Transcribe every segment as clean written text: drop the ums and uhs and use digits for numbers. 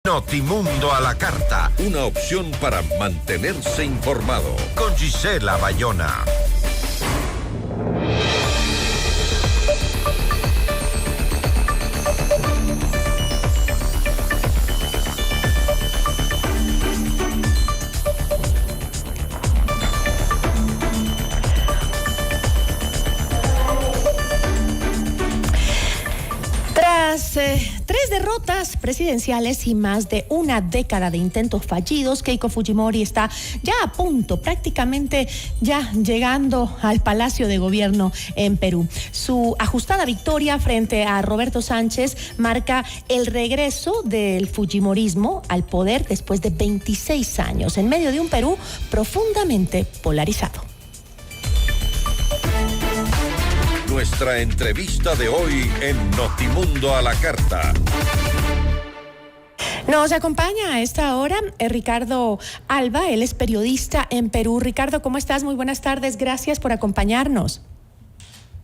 Notimundo a la carta. Una opción para mantenerse informado. Con Gisela Bayona. Tras 3 derrotas presidenciales y más de una década de intentos fallidos, Keiko Fujimori está ya a punto, prácticamente ya llegando al Palacio de Gobierno en Perú. Su ajustada victoria frente a Roberto Sánchez marca el regreso del fujimorismo al poder después de 26 años, en medio de un Perú profundamente polarizado. Nuestra entrevista de hoy en Notimundo a la carta. Nos acompaña a esta hora Ricardo Alba, él es periodista en Perú. Ricardo, ¿cómo estás? Muy buenas tardes, gracias por acompañarnos.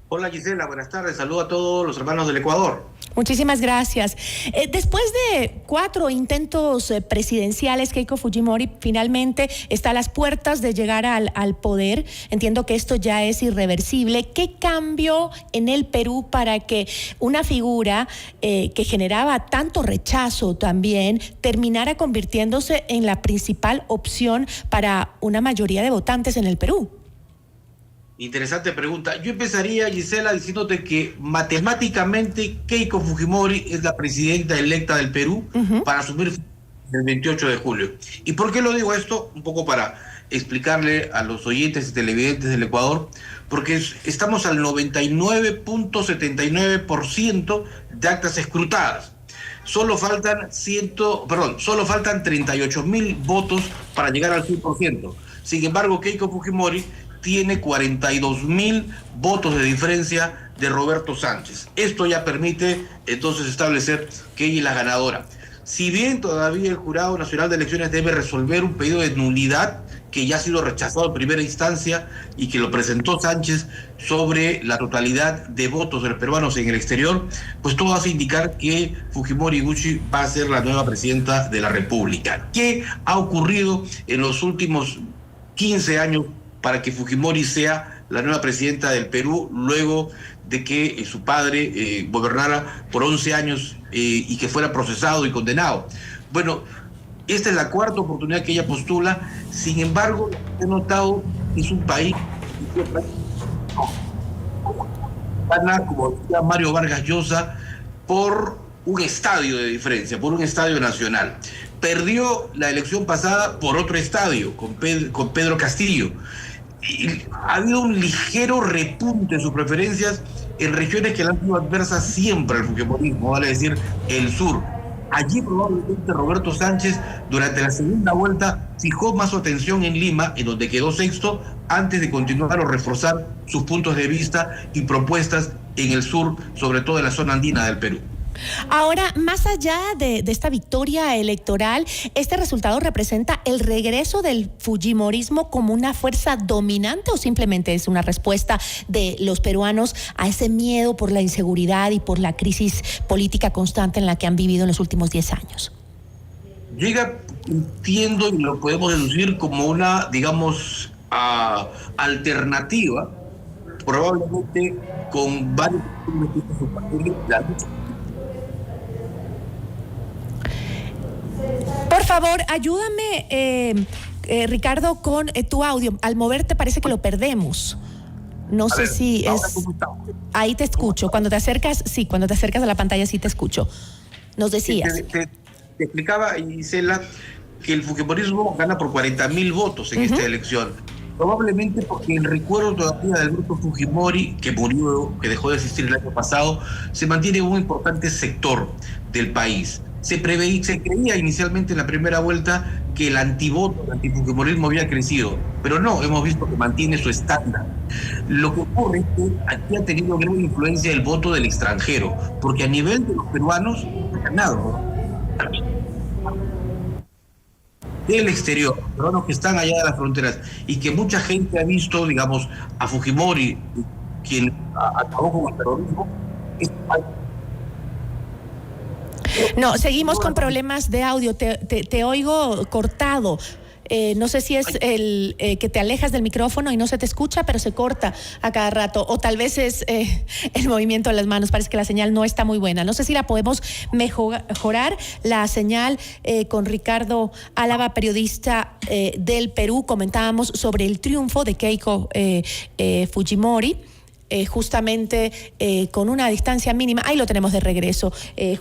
Hola Gisela, buenas tardes, saludo a todos los hermanos del Ecuador. Muchísimas gracias. Después de 4 intentos presidenciales, Keiko Fujimori finalmente está a las puertas de llegar al poder. Entiendo que esto ya es irreversible. ¿Qué cambió en el Perú para que una figura que generaba tanto rechazo también terminara convirtiéndose en la principal opción para una mayoría de votantes en el Perú? Interesante pregunta. Yo empezaría, Gisela, diciéndote que matemáticamente Keiko Fujimori es la presidenta electa del Perú para asumir el 28 de julio. ¿Y por qué lo digo esto? Un poco para explicarle a los oyentes y televidentes del Ecuador, porque estamos al 99.79% de actas escrutadas. Solo faltan 38.000 votos para llegar al 100%. Sin embargo, Keiko Fujimori tiene 42.000 votos de diferencia de Roberto Sánchez. Esto ya permite entonces establecer que ella es la ganadora. Si bien todavía el Jurado Nacional de Elecciones debe resolver un pedido de nulidad que ya ha sido rechazado en primera instancia y que lo presentó Sánchez sobre la totalidad de votos de los peruanos en el exterior, pues todo hace indicar que Fujimori Gucci va a ser la nueva presidenta de la República. ¿Qué ha ocurrido en los últimos 15 años para que Fujimori sea la nueva presidenta del Perú luego de que su padre gobernara por 11 años y que fuera procesado y condenado? Bueno, esta es la cuarta oportunidad que ella postula. Sin embargo, lo que he notado es un país que gana, como decía Mario Vargas Llosa, por un estadio de diferencia, por un estadio nacional. Perdió la elección pasada por otro estadio, con Pedro Castillo. Y ha habido un ligero repunte en sus preferencias en regiones que le han sido adversas siempre al fujimorismo, vale decir, el sur. Allí probablemente Roberto Sánchez durante la segunda vuelta fijó más su atención en Lima, en donde quedó sexto, antes de continuar o reforzar sus puntos de vista y propuestas en el sur, sobre todo en la zona andina del Perú. Ahora, más allá de esta victoria electoral, ¿este resultado representa el regreso del fujimorismo como una fuerza dominante o simplemente es una respuesta de los peruanos a ese miedo por la inseguridad y por la crisis política constante en la que han vivido en los últimos 10 años? Llega, entiendo, y lo podemos deducir como una, digamos, alternativa, probablemente con varios Por favor, ayúdame, Ricardo, con tu audio. Al moverte parece que lo perdemos. No sé si es... Ahí te escucho. Cuando te acercas, sí, cuando te acercas a la pantalla sí te escucho. Nos decías. Te explicaba, Gisela, que el fujimorismo gana por 40.000 votos en esta elección. Probablemente porque el recuerdo todavía del grupo Fujimori, que murió, que dejó de existir el año pasado, se mantiene en un importante sector del país. Se creía inicialmente en la primera vuelta que el antivoto, el antifujimorismo había crecido, pero no, hemos visto que mantiene su estándar. Lo que ocurre es que aquí ha tenido gran influencia el voto del extranjero, porque a nivel de los peruanos ha ganado, ¿no? Del exterior, peruanos que están allá de las fronteras, y que mucha gente ha visto, digamos, a Fujimori, quien acabó con el terrorismo, No, seguimos con problemas de audio. Te oigo cortado. No sé si es el que te alejas del micrófono y no se te escucha, pero se corta a cada rato. O tal vez es el movimiento de las manos. Parece que la señal no está muy buena. No sé si la podemos mejorar la señal con Ricardo Álava, periodista del Perú. Comentábamos sobre el triunfo de Keiko Fujimori. Justamente con una distancia mínima. Ahí lo tenemos de regreso,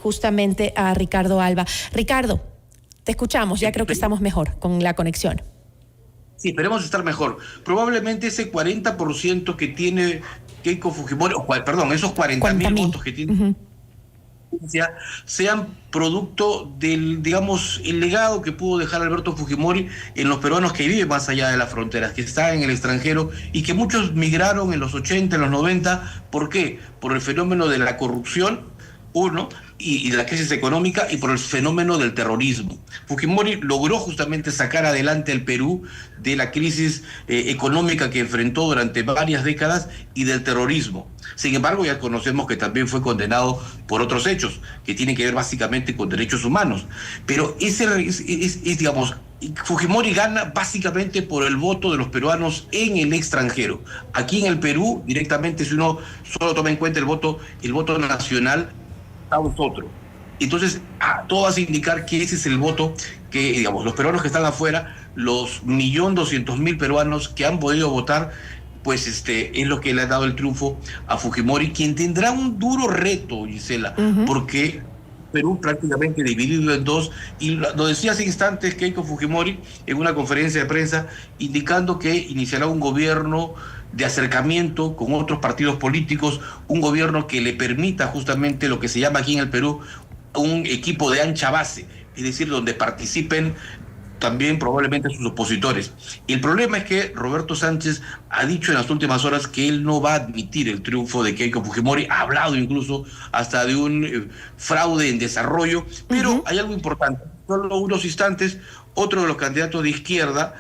justamente a Ricardo Alba. Ricardo, te escuchamos, ya creo que estamos mejor con la conexión. Sí, esperemos estar mejor. Probablemente ese 40% que tiene Keiko Fujimori, esos 40.000 votos que tiene, sean producto del, digamos, el legado que pudo dejar Alberto Fujimori en los peruanos que viven más allá de las fronteras, que están en el extranjero y que muchos migraron en los 80, en los 90. ¿Por qué? Por el fenómeno de la corrupción, y la crisis económica, y por el fenómeno del terrorismo. Fujimori logró justamente sacar adelante al Perú de la crisis económica que enfrentó durante varias décadas y del terrorismo. Sin embargo, ya conocemos que también fue condenado por otros hechos que tienen que ver básicamente con derechos humanos. Pero digamos, Fujimori gana básicamente por el voto de los peruanos en el extranjero. Aquí en el Perú, directamente, si uno solo toma en cuenta el voto nacional, es otro. Entonces, todo hace indicar que ese es el voto que, digamos, los peruanos que están afuera, los 1.200.000 peruanos que han podido votar, pues es lo que le ha dado el triunfo a Fujimori, quien tendrá un duro reto, Gisela, porque Perú prácticamente dividido en dos, y lo decía hace instantes Keiko Fujimori en una conferencia de prensa, indicando que iniciará un gobierno de acercamiento con otros partidos políticos, un gobierno que le permita justamente lo que se llama aquí en el Perú un equipo de ancha base, es decir, donde participen también probablemente sus opositores. Y el problema es que Roberto Sánchez ha dicho en las últimas horas que él no va a admitir el triunfo de Keiko Fujimori, ha hablado incluso hasta de un fraude en desarrollo, pero hay algo importante. Solo unos instantes, otro de los candidatos de izquierda,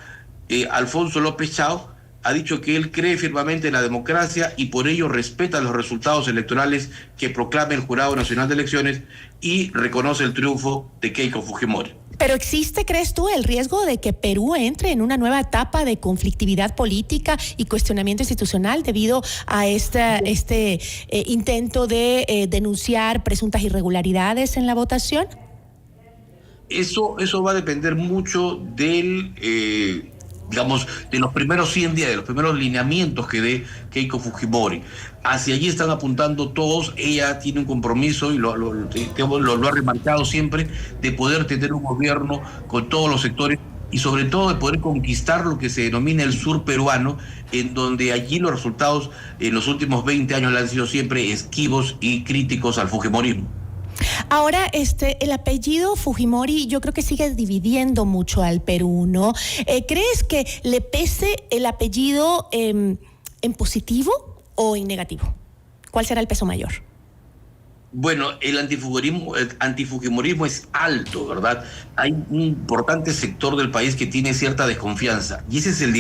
Alfonso López Chao, ha dicho que él cree firmemente en la democracia y por ello respeta los resultados electorales que proclame el Jurado Nacional de Elecciones y reconoce el triunfo de Keiko Fujimori. Pero ¿existe, crees tú, el riesgo de que Perú entre en una nueva etapa de conflictividad política y cuestionamiento institucional debido a este intento de denunciar presuntas irregularidades en la votación? Eso va a depender mucho del... digamos, de los primeros 100 días, de los primeros lineamientos que dé Keiko Fujimori. Hacia allí están apuntando todos. Ella tiene un compromiso, y lo ha remarcado siempre, de poder tener un gobierno con todos los sectores y sobre todo de poder conquistar lo que se denomina el sur peruano, en donde allí los resultados en los últimos 20 años le han sido siempre esquivos y críticos al fujimorismo. Ahora, el apellido Fujimori yo creo que sigue dividiendo mucho al Perú, ¿no? ¿Crees que le pese el apellido en positivo o en negativo? ¿Cuál será el peso mayor? Bueno, el antifujimorismo es alto, ¿verdad? Hay un importante sector del país que tiene cierta desconfianza. Y ese es el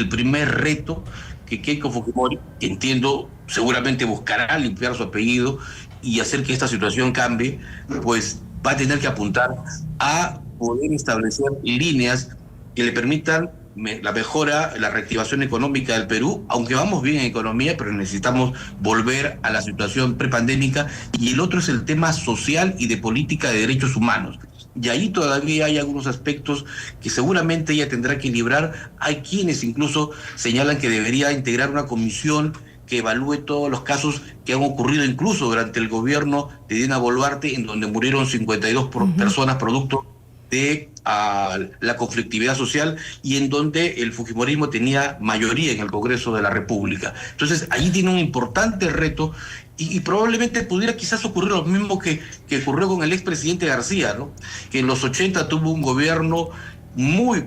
primer reto que Keiko Fujimori, que entiendo, seguramente buscará limpiar su apellido y hacer que esta situación cambie, pues va a tener que apuntar a poder establecer líneas que le permitan la mejora, la reactivación económica del Perú, aunque vamos bien en economía, pero necesitamos volver a la situación prepandémica. Y el otro es el tema social y de política de derechos humanos. Y ahí todavía hay algunos aspectos que seguramente ella tendrá que librar. Hay quienes incluso señalan que debería integrar una comisión que evalúe todos los casos que han ocurrido incluso durante el gobierno de Dina Boluarte, en donde murieron 52 personas producto de la conflictividad social y en donde el fujimorismo tenía mayoría en el Congreso de la República. Entonces, allí tiene un importante reto y probablemente pudiera quizás ocurrir lo mismo que ocurrió con el expresidente García, ¿no? Que en los 80 tuvo un gobierno muy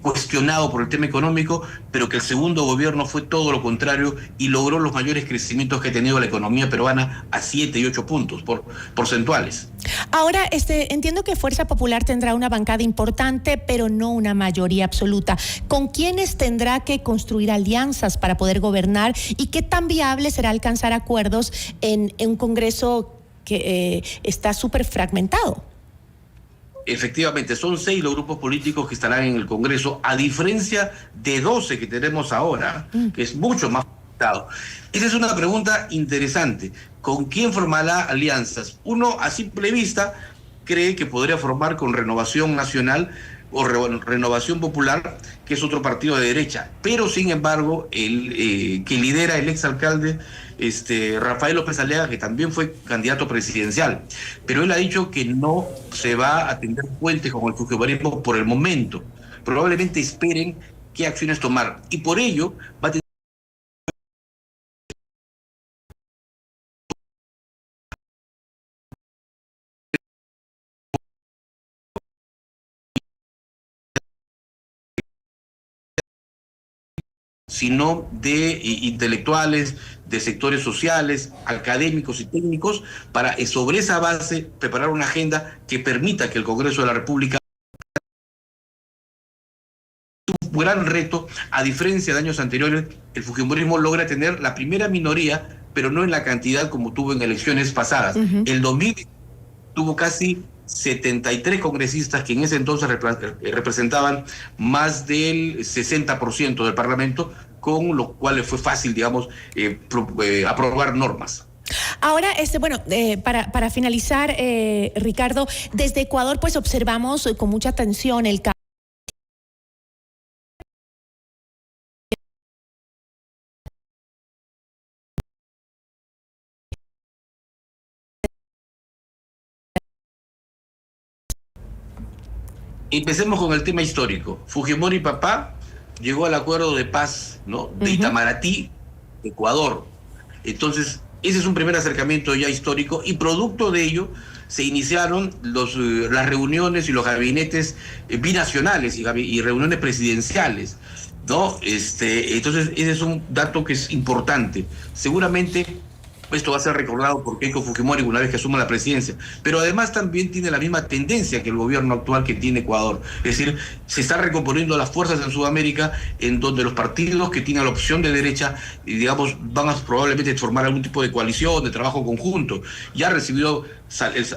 cuestionado por el tema económico, pero que el segundo gobierno fue todo lo contrario y logró los mayores crecimientos que ha tenido la economía peruana a 7 y 8 puntos porcentuales. Ahora, entiendo que Fuerza Popular tendrá una bancada importante, pero no una mayoría absoluta. ¿Con quiénes tendrá que construir alianzas para poder gobernar y qué tan viable será alcanzar acuerdos en un Congreso que está súper fragmentado. Efectivamente, son 6 los grupos políticos que estarán en el Congreso, a diferencia de 12 que tenemos ahora, que es mucho más fragmentado. Esa es una pregunta interesante. ¿Con quién formará alianzas? Uno, a simple vista, cree que podría formar con Renovación Nacional o Renovación Popular, que es otro partido de derecha. Pero, sin embargo, el que lidera el exalcalde Rafael López Aliaga, que también fue candidato presidencial, pero él ha dicho que no se va a tender puentes con el fujimorismo por el momento. Probablemente esperen qué acciones tomar, y por ello va a tener sino de intelectuales, de sectores sociales, académicos y técnicos, para sobre esa base preparar una agenda que permita que el Congreso de la República, un gran reto, a diferencia de años anteriores, el fujimorismo logra tener la primera minoría, pero no en la cantidad como tuvo en elecciones pasadas. El 2000 tuvo casi 73 congresistas que en ese entonces representaban más del 60% del Parlamento, con lo cual fue fácil, digamos, aprobar normas. Ahora, para finalizar, Ricardo, desde Ecuador pues observamos con mucha atención el caso. Empecemos con el tema histórico. Fujimori papá llegó al acuerdo de paz, ¿no?, de Itamaraty, Ecuador. Entonces, ese es un primer acercamiento ya histórico, y producto de ello se iniciaron las reuniones y los gabinetes binacionales y reuniones presidenciales, ¿no? Entonces, ese es un dato que es importante. Seguramente esto va a ser recordado por Keiko Fujimori una vez que asuma la presidencia, pero además también tiene la misma tendencia que el gobierno actual que tiene Ecuador. Es decir, se están recomponiendo las fuerzas en Sudamérica, en donde los partidos que tienen la opción de derecha, digamos, van a probablemente formar algún tipo de coalición, de trabajo conjunto. Ya ha recibido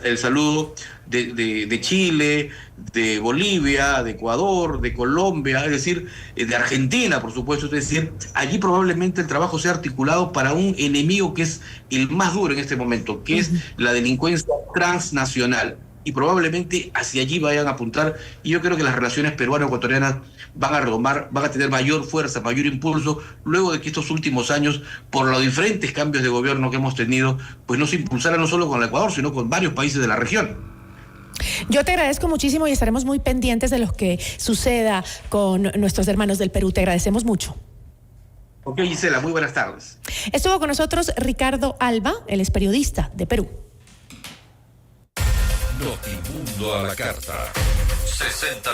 el saludo de Chile, de Bolivia, de Ecuador, de Colombia, es decir, de Argentina, por supuesto. Es decir, allí probablemente el trabajo sea articulado para un enemigo que es el más duro en este momento, que es la delincuencia transnacional. Y probablemente hacia allí vayan a apuntar, y yo creo que las relaciones peruano-ecuatorianas van a retomar, van a tener mayor fuerza, mayor impulso, luego de que estos últimos años, por los diferentes cambios de gobierno que hemos tenido, pues no se impulsara no solo con el Ecuador, sino con varios países de la región. Yo te agradezco muchísimo y estaremos muy pendientes de lo que suceda con nuestros hermanos del Perú. Te agradecemos mucho. Ok, Gisela, muy buenas tardes. Estuvo con nosotros Ricardo Alba, él es periodista de Perú. Notimundo a la carta. 60